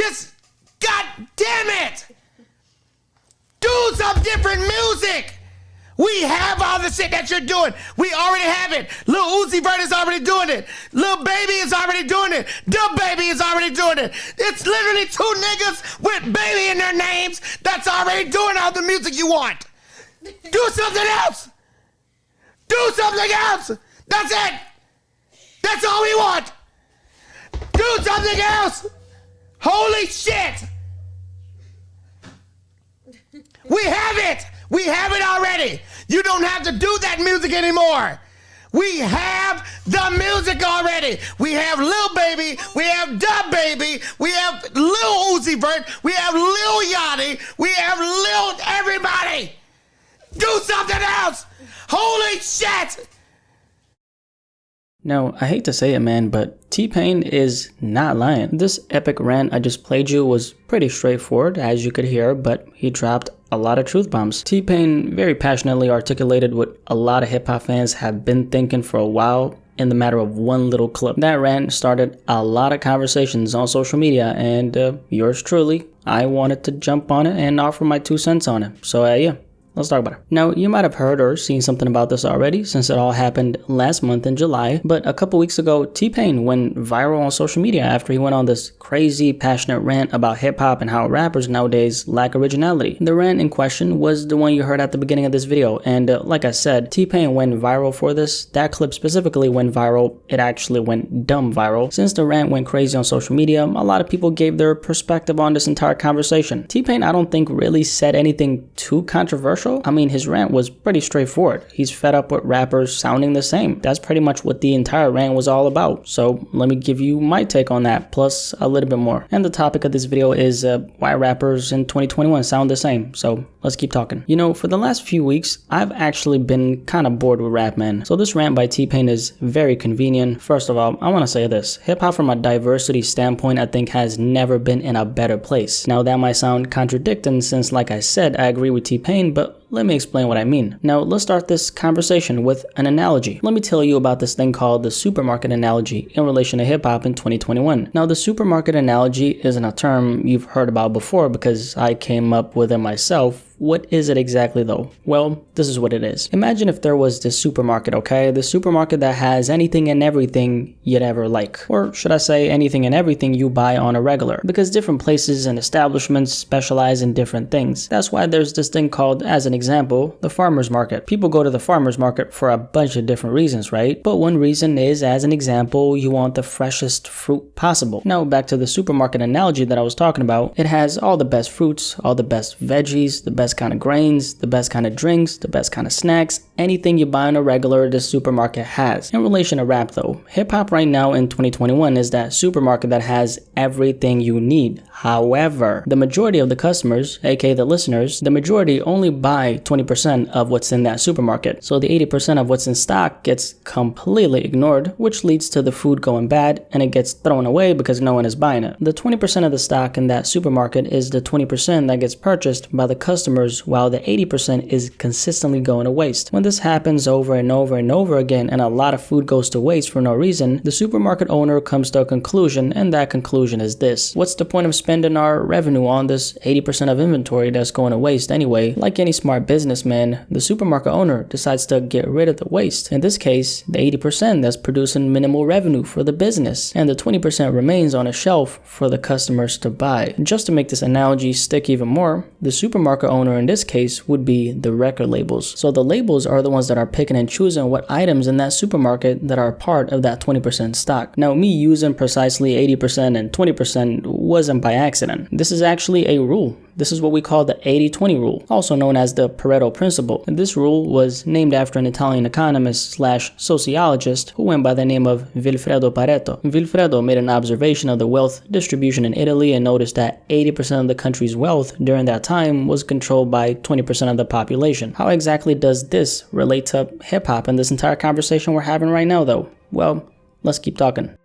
Just, god damn it! Do some different music! We have all the shit that you're doing. We already have it. Lil Uzi Vert is already doing it. Lil Baby is already doing it. Dub Baby is already doing it. It's literally 2 niggas with baby in their names that's already doing all the music you want. Do something else. Do something else. That's it. That's all we want. Do something else. Holy shit. We have it. We have it already. You don't have to do that music anymore. We have the music already. We have Lil Baby. We have Dub Baby. We have Lil Uzi Vert. We have Lil Yachty. We have Lil everybody. Do something else. Holy shit. Now, I hate to say it, man, but T-Pain is not lying. This epic rant I just played you was pretty straightforward, as you could hear, but he dropped a lot of truth bombs. T-Pain very passionately articulated what a lot of hip-hop fans have been thinking for a while in the matter of one little clip. That rant started a lot of conversations on social media, and yours truly, I wanted to jump on it and offer my 2 cents on it. So yeah. Let's talk about it. Now, you might have heard or seen something about this already since it all happened last month in July, but a couple weeks ago, T-Pain went viral on social media after he went on this crazy, passionate rant about hip-hop and how rappers nowadays lack originality. The rant in question was the one you heard at the beginning of this video, and like I said, T-Pain went viral for this. That clip specifically went viral. It actually went dumb viral. Since the rant went crazy on social media, a lot of people gave their perspective on this entire conversation. T-Pain, I don't think really said anything too controversial. I mean, his rant was pretty straightforward. He's fed up with rappers sounding the same. That's pretty much what the entire rant was all about. So let me give you my take on that, plus a little bit more. And the topic of this video is why rappers in 2021 sound the same. So let's keep talking. You know, for the last few weeks, I've actually been kind of bored with rap, man. So this rant by T-Pain is very convenient. First of all, I want to say this. Hip-hop from a diversity standpoint, I think has never been in a better place. Now that might sound contradicting since, like I said, I agree with T-Pain, but let me explain what I mean. Now, let's start this conversation with an analogy. Let me tell you about this thing called the supermarket analogy in relation to hip-hop in 2021. Now, the supermarket analogy isn't a term you've heard about before because I came up with it myself. What is it exactly though? Well, this is what it is. Imagine if there was this supermarket, okay? The supermarket that has anything and everything you'd ever like. Or should I say anything and everything you buy on a regular. Because different places and establishments specialize in different things. That's why there's this thing called, as an example, the farmer's market. People go to the farmer's market for a bunch of different reasons, right? But one reason is, as an example, you want the freshest fruit possible. Now back to the supermarket analogy that I was talking about. It has all the best fruits, all the best veggies, the best kind of grains, the best kind of drinks, the best kind of snacks, anything you buy on a regular the supermarket has. In relation to rap though, hip-hop right now in 2021 is that supermarket that has everything you need. However, the majority of the customers, aka the listeners, the majority only buy 20% of what's in that supermarket. So the 80% of what's in stock gets completely ignored, which leads to the food going bad and it gets thrown away because no one is buying it. The 20% of the stock in that supermarket is the 20% that gets purchased by the customers, while the 80% is consistently going to waste. When this happens over and over and over again and a lot of food goes to waste for no reason, the supermarket owner comes to a conclusion, and that conclusion is this. What's the point of spending our revenue on this 80% of inventory that's going to waste anyway? Like any smart businessman, the supermarket owner decides to get rid of the waste. In this case, the 80% that's producing minimal revenue for the business, and the 20% remains on a shelf for the customers to buy. Just to make this analogy stick even more, the supermarket owner in this case would be the record labels. So the labels are the ones that are picking and choosing what items in that supermarket that are part of that 20% stock. Now, me using precisely 80% and 20% wasn't by accident. This is actually a rule. This is what we call the 80-20 rule, also known as the Pareto principle. And this rule was named after an Italian economist slash sociologist who went by the name of Vilfredo Pareto. Vilfredo made an observation of the wealth distribution in Italy and noticed that 80% of the country's wealth during that time was controlled by 20% of the population. How exactly does this relate to hip-hop and this entire conversation we're having right now though? Well, let's keep talking.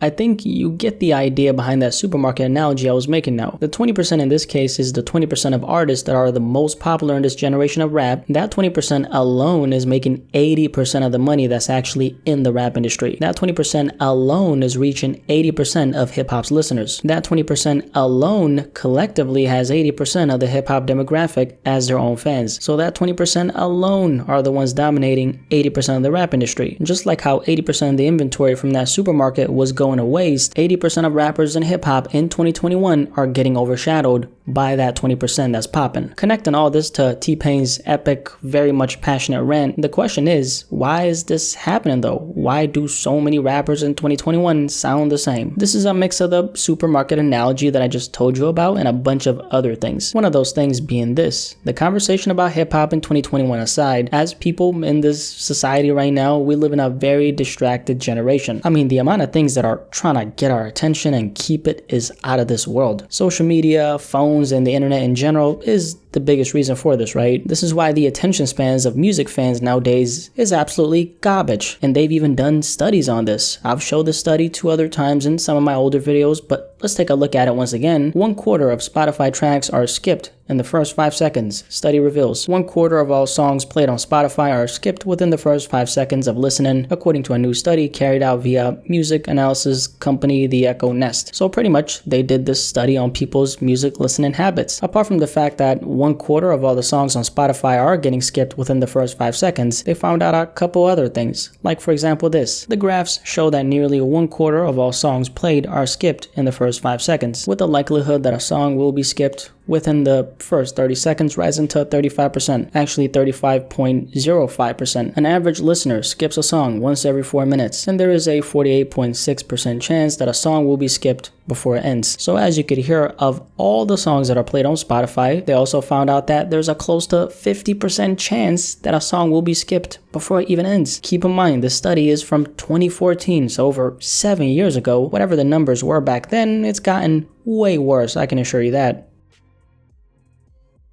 I think you get the idea behind that supermarket analogy I was making now. The 20% in this case is the 20% of artists that are the most popular in this generation of rap. That 20% alone is making 80% of the money that's actually in the rap industry. That 20% alone is reaching 80% of hip-hop's listeners. That 20% alone collectively has 80% of the hip-hop demographic as their own fans. So that 20% alone are the ones dominating 80% of the rap industry. Just like how 80% of the inventory from that supermarket was going to waste, 80% of rappers in hip-hop in 2021 are getting overshadowed by that 20% that's popping. Connecting all this to T-Pain's epic, very much passionate rant, the question is, why is this happening though? Why do so many rappers in 2021 sound the same? This is a mix of the supermarket analogy that I just told you about and a bunch of other things. One of those things being this: the conversation about hip-hop in 2021 aside, as people in this society right now, we live in a very distracted generation. I mean, the amount of things that are trying to get our attention and keep it is out of this world. Social media, phones, and the internet in general is the biggest reason for this, right? This is why the attention spans of music fans nowadays is absolutely garbage. And they've even done studies on this. I've showed this study 2 other times in some of my older videos, but let's take a look at it once again. 1/4 of Spotify tracks are skipped in the first 5 seconds, study reveals. 1/4 of all songs played on Spotify are skipped within the first 5 seconds of listening, according to a new study carried out via music analysis company The Echo Nest. So pretty much, they did this study on people's music listening habits. Apart from the fact that 1/4 of all the songs on Spotify are getting skipped within the first 5 seconds, they found out a couple other things. Like for example this. The graphs show that nearly 1/4 of all songs played are skipped in the first 5 seconds, with the likelihood that a song will be skipped within the first 30 seconds rising to 35%, actually 35.05%. An average listener skips a song once every 4 minutes, and there is a 48.6% chance that a song will be skipped before it ends. So as you could hear, of all the songs that are played on Spotify, they also found out that there's a close to 50% chance that a song will be skipped before it even ends. Keep in mind, this study is from 2014, so over 7 years ago. Whatever the numbers were back then, it's gotten way worse, I can assure you that.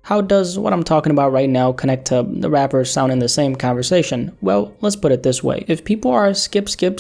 How does what I'm talking about right now connect to the rappers sounding the same conversation? Well, let's put it this way. If people are skipping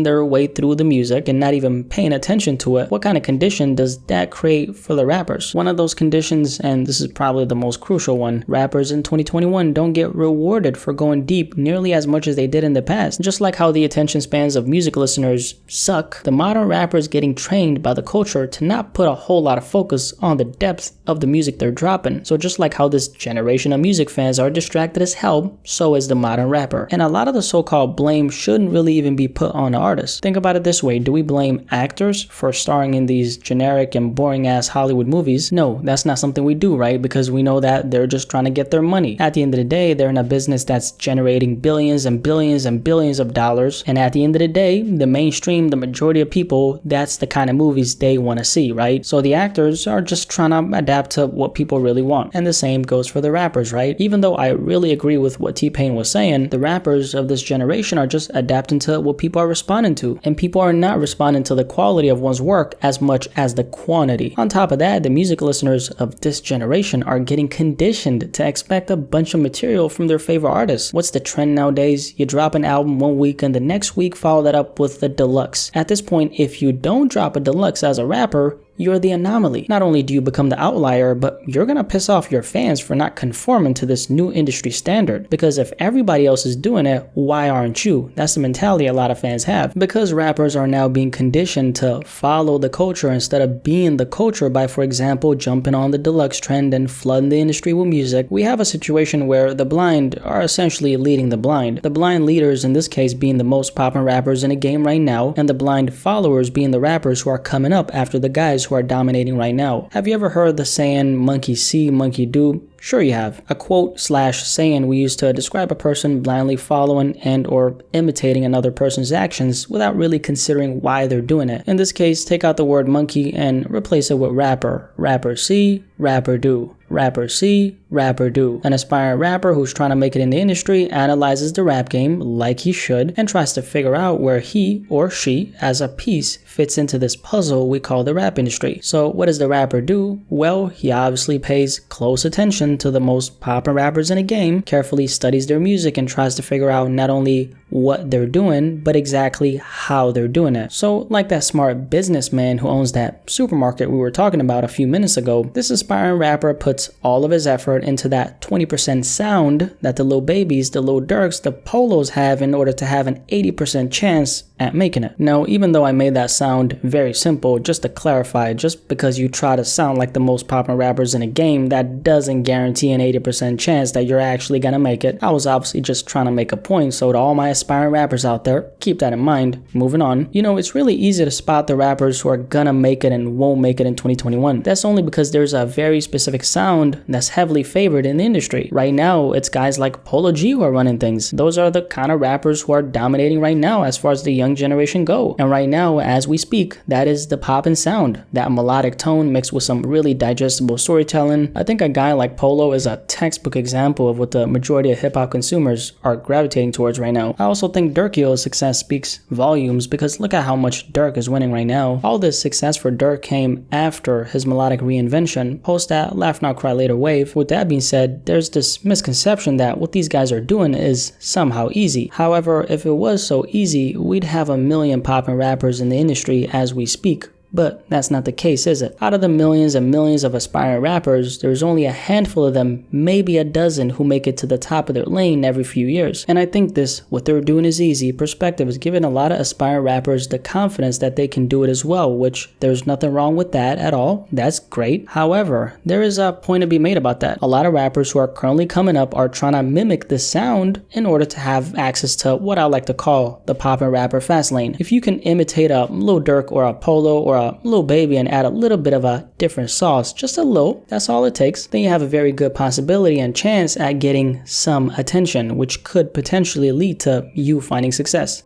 their way through the music and not even paying attention to it, what kind of condition does that create for the rappers? One of those conditions, and this is probably the most crucial one, rappers in 2021 don't get rewarded for going deep nearly as much as they did in the past. Just like how the attention spans of music listeners suck, the modern rappers getting trained by the culture to not put a whole lot of focus on the depth of the music they're dropping. So just like how this generation of music fans are distracted as hell, so is the modern rapper. And a lot of the so-called blame shouldn't really even be put on the artists. Think about it this way. Do we blame actors for starring in these generic and boring ass Hollywood movies? No, that's not something we do, right? Because we know that they're just trying to get their money. At the end of the day, they're in a business that's generating billions and billions and billions of dollars. And at the end of the day, the mainstream, the majority of people, that's the kind of movies they want to see, right? So the actors are just trying to adapt to what people really want. And the same goes for the rappers, right? Even though I really agree with what T-Pain was saying, the rappers of this generation are just adapting to what people are responding to. And people are not responding to the quality of one's work as much as the quantity. On top of that, the music listeners of this generation are getting conditioned to expect a bunch of material from their favorite artists. What's the trend nowadays? You drop an album one week and the next week follow that up with the deluxe. At this point, if you don't drop a deluxe as a rapper, you're the anomaly. Not only do you become the outlier, but you're gonna piss off your fans for not conforming to this new industry standard. Because if everybody else is doing it, why aren't you? That's the mentality a lot of fans have. Because rappers are now being conditioned to follow the culture instead of being the culture by, for example, jumping on the deluxe trend and flooding the industry with music, we have a situation where the blind are essentially leading the blind. The blind leaders in this case being the most poppin' rappers in the game right now, and the blind followers being the rappers who are coming up after the guys who are dominating right now. Have you ever heard the saying, monkey see, monkey do? Sure you have. A quote/saying we use to describe a person blindly following and or imitating another person's actions without really considering why they're doing it. In this case, take out the word monkey and replace it with rapper. Rapper see, rapper do. rapper see, rapper do. An aspiring rapper who's trying to make it in the industry analyzes the rap game like he should and tries to figure out where he or she as a piece fits into this puzzle we call the rap industry. So what does the rapper do? Well, he obviously pays close attention to the most poppin' rappers in the game, carefully studies their music and tries to figure out not only what they're doing, but exactly how they're doing it. So like that smart businessman who owns that supermarket we were talking about a few minutes ago, this aspiring rapper puts all of his effort into that 20% sound that the Lil Babies, the Lil Durks, the Polos have in order to have an 80% chance at making it. Now, even though I made that sound very simple, just to clarify, just because you try to sound like the most popular rappers in a game, that doesn't guarantee an 80% chance that you're actually gonna make it. I was obviously just trying to make a point, so to all my aspiring rappers out there, keep that in mind. Moving on. You know, it's really easy to spot the rappers who are gonna make it and won't make it in 2021. That's only because there's a very specific sound that's heavily favored in the industry. Right now, it's guys like Polo G who are running things. Those are the kind of rappers who are dominating right now as far as the young generation go. And right now, as we speak, that is the pop and sound. That melodic tone mixed with some really digestible storytelling. I think a guy like Polo is a textbook example of what the majority of hip-hop consumers are gravitating towards right now. I also think Durkio's success speaks volumes because look at how much Durk is winning right now. All this success for Durk came after his melodic reinvention, post that Laugh Now Cry Later wave. With that being said, there's this misconception that what these guys are doing is somehow easy. However, if it was so easy, we'd have a million poppin' rappers in the industry as we speak. But that's not the case, is it? Out of the millions and millions of aspiring rappers, there's only a handful of them, maybe a dozen, who make it to the top of their lane every few years. And I think this, what they're doing is easy, perspective is giving a lot of aspiring rappers the confidence that they can do it as well, which there's nothing wrong with that at all. That's great. However, there is a point to be made about that. A lot of rappers who are currently coming up are trying to mimic the sound in order to have access to what I like to call the poppin' rapper fast lane. If you can imitate a Lil Durk or a Polo or a Lil Baby and add a little bit of a different sauce, just a little, that's all it takes, then you have a very good possibility and chance at getting some attention, which could potentially lead to you finding success.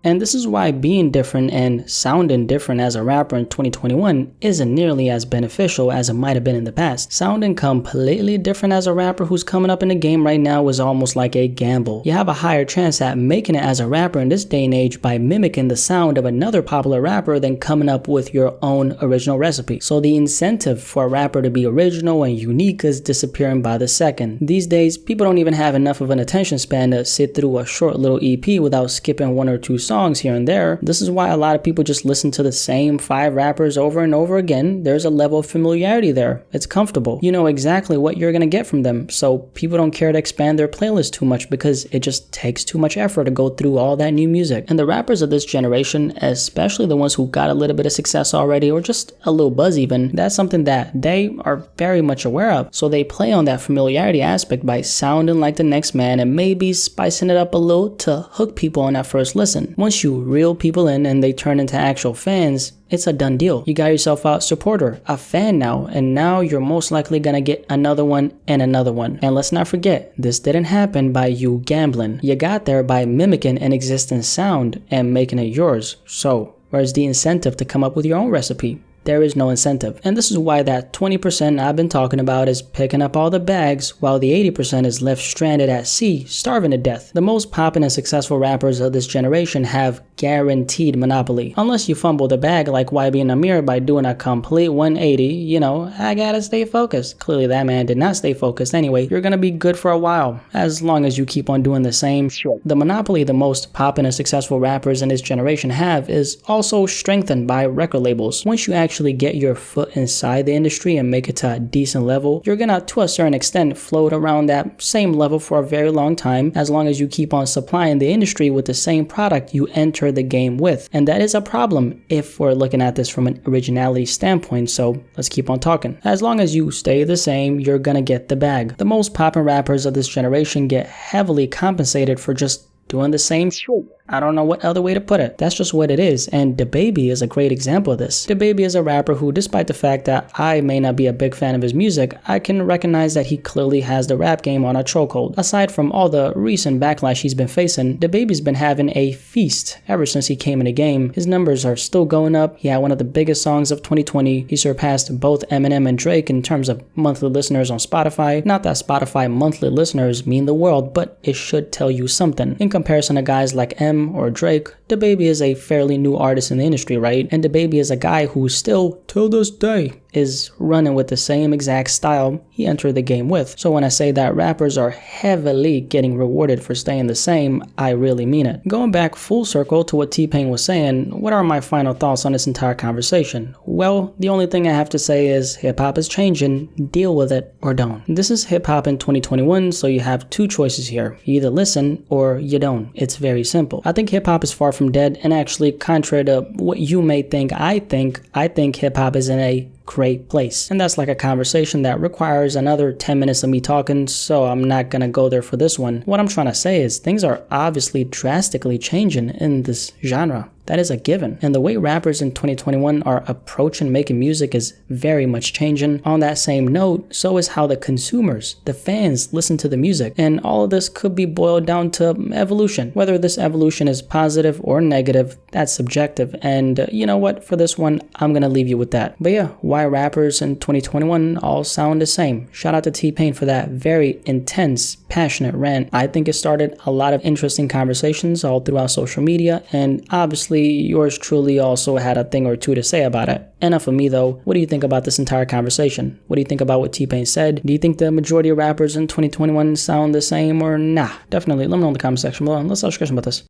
And this is why being different and sounding different as a rapper in 2021 isn't nearly as beneficial as it might have been in the past. Sounding completely different as a rapper who's coming up in the game right now is almost like a gamble. You have a higher chance at making it as a rapper in this day and age by mimicking the sound of another popular rapper than coming up with your own original recipe. So the incentive for a rapper to be original and unique is disappearing by the second. These days, people don't even have enough of an attention span to sit through a short little EP without skipping one or two songs here and there. This is why a lot of people just listen to the same 5 rappers over and over again. There's a level of familiarity there. It's comfortable. You know exactly what you're gonna get from them, so people don't care to expand their playlist too much because it just takes too much effort to go through all that new music. And the rappers of this generation, especially the ones who got a little bit of success already or just a little buzz even, that's something that they are very much aware of. So they play on that familiarity aspect by sounding like the next man and maybe spicing it up a little to hook people on that first listen. Once you reel people in and they turn into actual fans, it's a done deal. You got yourself a supporter, a fan now, and now you're most likely gonna get another one and another one. And let's not forget, this didn't happen by you gambling. You got there by mimicking an existing sound and making it yours. So, where's the incentive to come up with your own recipe? There is no incentive. And this is why that 20% I've been talking about is picking up all the bags while the 80% is left stranded at sea, starving to death. The most poppin' and successful rappers of this generation have guaranteed monopoly. Unless you fumble the bag like YB and Amir by doing a complete 180, you know, I gotta stay focused. Clearly that man did not stay focused anyway. You're gonna be good for a while, as long as you keep on doing the same shit. The monopoly the most poppin' and successful rappers in this generation have is also strengthened by record labels. Once you actually get your foot inside the industry and make it to a decent level, you're gonna, to a certain extent, float around that same level for a very long time, as long as you keep on supplying the industry with the same product you enter the game with. And that is a problem if we're looking at this from an originality standpoint, so let's keep on talking. As long as you stay the same, you're gonna get the bag. The most poppin' rappers of this generation get heavily compensated for just doing the same shit. I don't know what other way to put it. That's just what it is, and DaBaby is a great example of this. DaBaby is a rapper who, despite the fact that I may not be a big fan of his music, I can recognize that he clearly has the rap game on a chokehold. Aside from all the recent backlash he's been facing, DaBaby's been having a feast ever since he came in the game. His numbers are still going up. He had one of the biggest songs of 2020. He surpassed both Eminem and Drake in terms of monthly listeners on Spotify. Not that Spotify monthly listeners mean the world, but it should tell you something. In comparison to guys like M or Drake, DaBaby is a fairly new artist in the industry, right? And DaBaby is a guy who still, till this day, is running with the same exact style he entered the game with. So when I say that rappers are heavily getting rewarded for staying the same, I really mean it. Going back full circle to what T-Pain was saying, what are my final thoughts on this entire conversation? Well, the only thing I have to say is hip-hop is changing, deal with it or don't. This is hip-hop in 2021, so you have two choices here. You either listen or you don't. It's very simple. I think hip-hop is far from dead, and actually, contrary to what you may think, I think hip-hop is in a great place. And that's like a conversation that requires another 10 minutes of me talking, so I'm not gonna go there for this one. What I'm trying to say is things are obviously drastically changing in this genre. That is a given. And the way rappers in 2021 are approaching making music is very much changing. On that same note, so is how the consumers, the fans, listen to the music. And all of this could be boiled down to evolution. Whether this evolution is positive or negative, that's subjective. And you know what? For this one, I'm gonna leave you with that. But yeah, why rappers in 2021 all sound the same. Shout out to T-Pain for that very intense, passionate rant. I think it started a lot of interesting conversations all throughout social media, and obviously yours truly also had a thing or two to say about it. Enough of me though. What do you think about this entire conversation? What do you think about what T-Pain said? Do you think the majority of rappers in 2021 sound the same or nah? Definitely let me know in the comment section below and let's have a discussion about this.